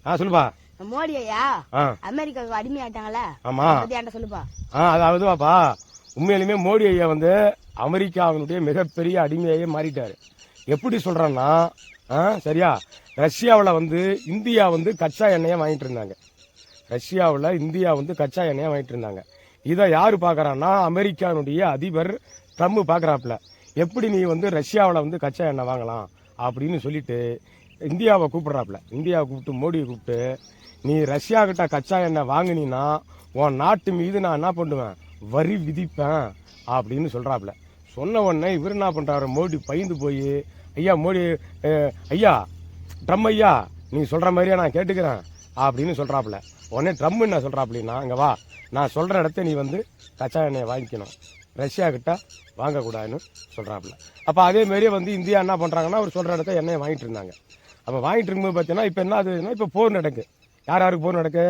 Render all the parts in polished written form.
சொல்லுப்பா. மோடி ஐயா அமெரிக்காவுக்கு அடிமை ஆயிட்டாங்கல்ல. ஆமா, என்கிட்ட சொல்லுப்பா. அதாவது பாப்பா, உண்மையிலுமே மோடி ஐயா வந்து அமெரிக்காவினுடைய மிகப்பெரிய அடிமையாயே மாறிட்டாரு. எப்படி சொல்றான்னா, சரியா, ரஷ்யாவில் வந்து இந்தியா வந்து கச்சா எண்ணெயை வாங்கிட்டு இருந்தாங்க. ரஷ்யாவில் இந்தியா வந்து கச்சா எண்ணெயை வாங்கிட்டு இருந்தாங்க. இதை யாரு பாக்குறான்னா, அமெரிக்காவுடைய அதிபர் ட்ரம்ப் பாக்குறாப்புல. எப்படி நீ வந்து ரஷ்யாவில் வந்து கச்சா எண்ணெய் வாங்கலாம் அப்படின்னு சொல்லிட்டு இந்தியாவை கூப்பிடுறாப்புல. இந்தியாவை கூப்பிட்டு மோடியை கூப்பிட்டு, நீ ரஷ்யா கிட்ட கச்சா எண்ணெய் வாங்கினீன்னா உன் நாட்டு மீது நான் என்ன பண்ணுவேன், வரி விதிப்பேன் அப்படின்னு சொல்றாப்புல. சொன்ன உடனே இவர் என்ன பண்றாரு, மோடி பயந்து போய், ஐயா மோடி ஐயா ட்ரம் ஐயா, நீ சொல்ற மாதிரியா நான் கேட்டுக்கிறேன் அப்படின்னு சொல்றாப்புல. உடனே ட்ரம் என்ன சொல்றாப்புலன்னா, இங்க வா, நான் சொல்ற இடத்த நீ வந்து கச்சா எண்ணெயை வாங்கிக்கணும், ரஷ்யா கிட்ட வாங்கக்கூடாதுன்னு சொல்றாப்புல. அப்ப அதே மாதிரியே வந்து இந்தியா என்ன பண்றாங்கன்னா, அவர் சொல்ற இடத்த எண்ணெயை வாங்கிட்டு இருந்தாங்க. அப்ப வாங்கிட்டு இருக்கும்போது பார்த்தீங்கன்னா இப்ப என்ன ஆகுதுன்னா, இப்ப போர் நடக்கு. யார் யாருக்கு போர் நடக்கு?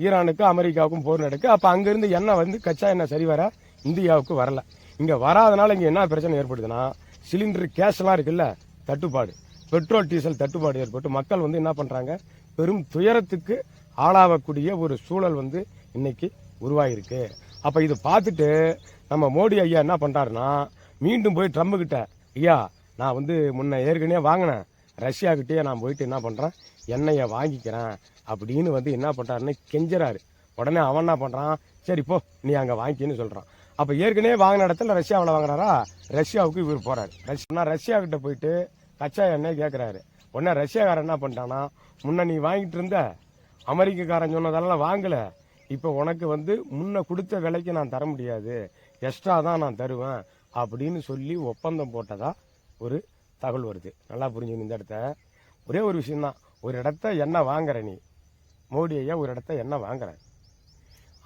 ஈரானுக்கும் அமெரிக்காவுக்கும் போர் நடக்கு. அப்ப அங்கிருந்து எண்ணெய் வந்து கச்சா எண்ணெய் சரி வர இந்தியாவுக்கு வரல. இங்க வராதனால இங்க என்ன பிரச்சனை ஏற்படுதுன்னா, சிலிண்டர் கேஸ் எல்லாம் இருக்குல்ல, தட்டுப்பாடு, பெட்ரோல் டீசல் தட்டுப்பாடு ஏற்பட்டு மக்கள் வந்து என்ன பண்றாங்க, பெரும் துயரத்துக்கு ஆளாகக்கூடிய ஒரு சூழல் வந்து இன்னைக்கு உருவாயிருக்கு. அப்ப இது பார்த்துட்டு நம்ம மோடி ஐயா என்ன பண்றாருன்னா, மீண்டும் போய் ட்ரம்ப் கிட்ட, ஐயா நான் வந்து முன்ன ஏற்கனவே வாங்கினேன், ரஷ்யா கிட்டேயே நான் போயிட்டு என்ன பண்றேன், எண்ணெயை வாங்கிக்கிறேன் அப்படின்னு வந்து என்ன பண்றாருன்னு கெஞ்சறாரு. உடனே அவன் என்ன பண்றான், சரி போ நீ அங்க வாங்கிக்கின்னு சொல்றான். அப்ப ஏற்கனவே வாங்கின இடத்துல ரஷ்யாவில் வாங்குறாரா, ரஷ்யாவுக்கு இவர் போறாரு. ரஷ்யா கிட்ட போயிட்டு கச்சா எண்ணெய் கேட்கிறாரு. உடனே ரஷ்யாக்காரன் என்ன பண்ணிட்டானா, முன்ன நீ வாங்கிட்டு இருந்த, அமெரிக்காரன் சொன்னதெல்லாம் வாங்கல, இப்ப உனக்கு வந்து முன்ன கொடுத்த விலைக்கு நான் தர முடியாது, எக்ஸ்ட்ரா தான் நான் தருவேன் அப்படின்னு சொல்லி ஒப்பந்தம் போட்டதா ஒரு தகவல் வருது. நல்லா புரிஞ்சுக்கணும் இந்த இடத்த. ஒரே ஒரு விஷயம்தான், ஒரு இடத்த எண்ணெய் வாங்குற நீ, மோடி ஐயா ஒரு இடத்த எண்ணெய் வாங்குற,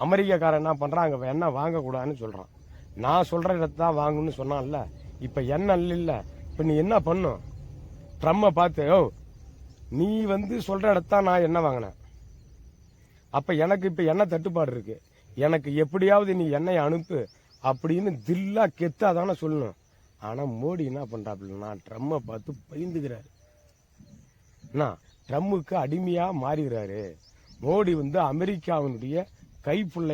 அமெரிக்காக்காரன் என்ன பண்றான், அங்க எண்ணெய் வாங்கக்கூடாதுன்னு சொல்றான். நான் சொல்ற இடத்தான் வாங்கணும்னு சொன்னான்ல, இப்ப எண்ணெய் இல்ல, இப்ப நீ என்ன பண்ணும், ட்ரம்மை பார்த்து, ஓ நீ வந்து சொல்ற இடத்தான் நான் எண்ணெய் வாங்கினேன், அப்ப எனக்கு இப்ப எண்ணெய் தட்டுப்பாடு இருக்கு, எனக்கு எப்படியாவது நீ எண்ணெயை அனுப்பு அப்படின்னு தில்லா கெத்தாதானே சொல்லணும். ஆனா மோடி என்ன பண்றாப்புலன்னா, ட்ரம்மை பார்த்து பயந்துக்கிறாரு. ட்ரம்முக்கு அடிமையா மாறுகிறாரு. மோடி வந்து அமெரிக்காவினுடைய கைப்புள்ளை